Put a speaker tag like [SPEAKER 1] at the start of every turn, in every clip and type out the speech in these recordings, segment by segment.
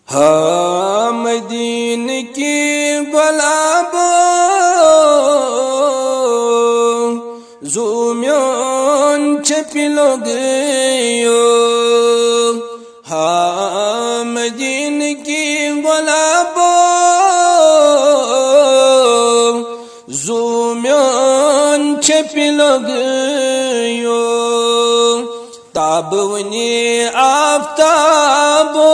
[SPEAKER 1] ہاں مدین کی گلابو زومیون چھپلو گیو ہاں مدین کی گلابو زومیون چھپلو گیو تاب ونی آفتابو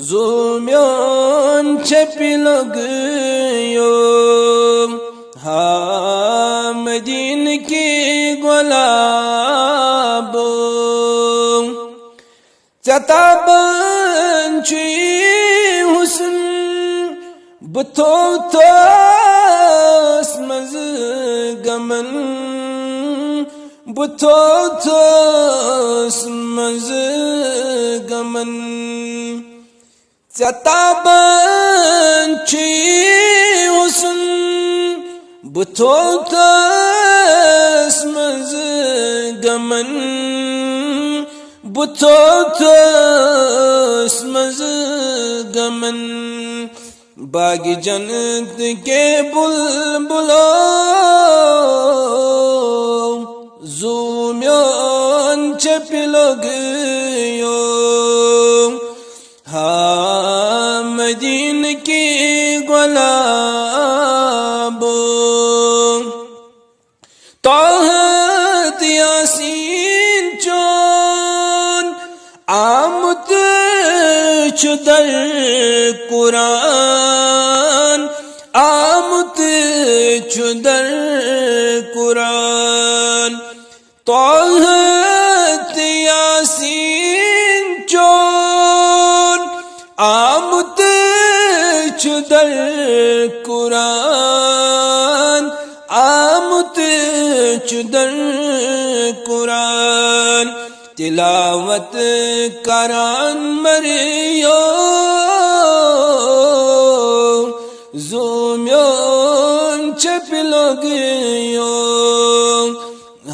[SPEAKER 1] زومیون چھپلو گیو ہاں مدین کی گلابو ستابن چی حسن بتو توس مز گمن بتو توس مز گمن ستابن چی حسن بتو توس مز گمن بتو توس مز گمن باغ جنت کے بلبلو زومیون چھپلو گیو ہاں مدین کی گلابو طاہت یاسین چون آمد چدر قرآن آمد چدر قرآن طاہت یاسین چون آمد چدر قرآن آمد چدر قرآن تلاوت کران مریو زومیون چھپلو گیو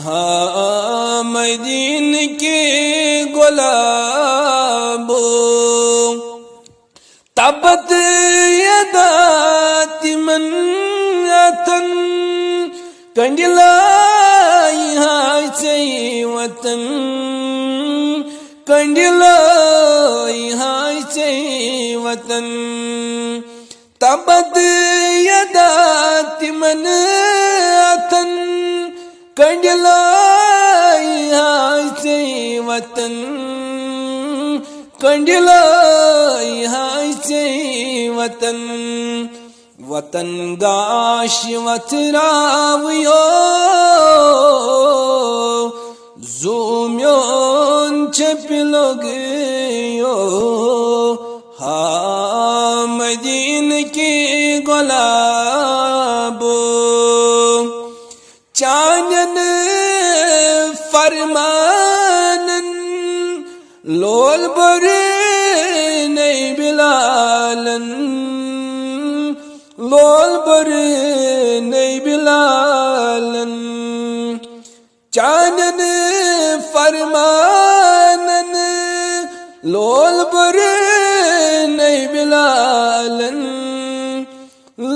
[SPEAKER 1] ہاں مدین کی گلابو تبت یدات من اتن کنڈلائی ہائی چی وطن کنڈلائی ہائی چی وطن تبت یدات من اتن کنڈلائی ہائی چی وطن کنڈلائی ہائی چی وطن وطن گاش وطراویو زومیون چھپلو گیو ہاں مدین کی گلابو چانن فرمانن لول بری نئی بلالن لول بری نئی بلالن چانن فرمانن لول بری نئی بلالن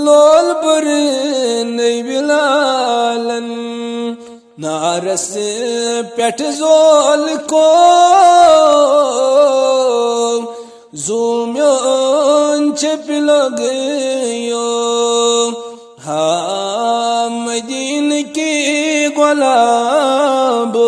[SPEAKER 1] لول بری نئی بلالن نارس پیٹ زول کو زومیون چھپلو گیو ہاں مدین کی گلابو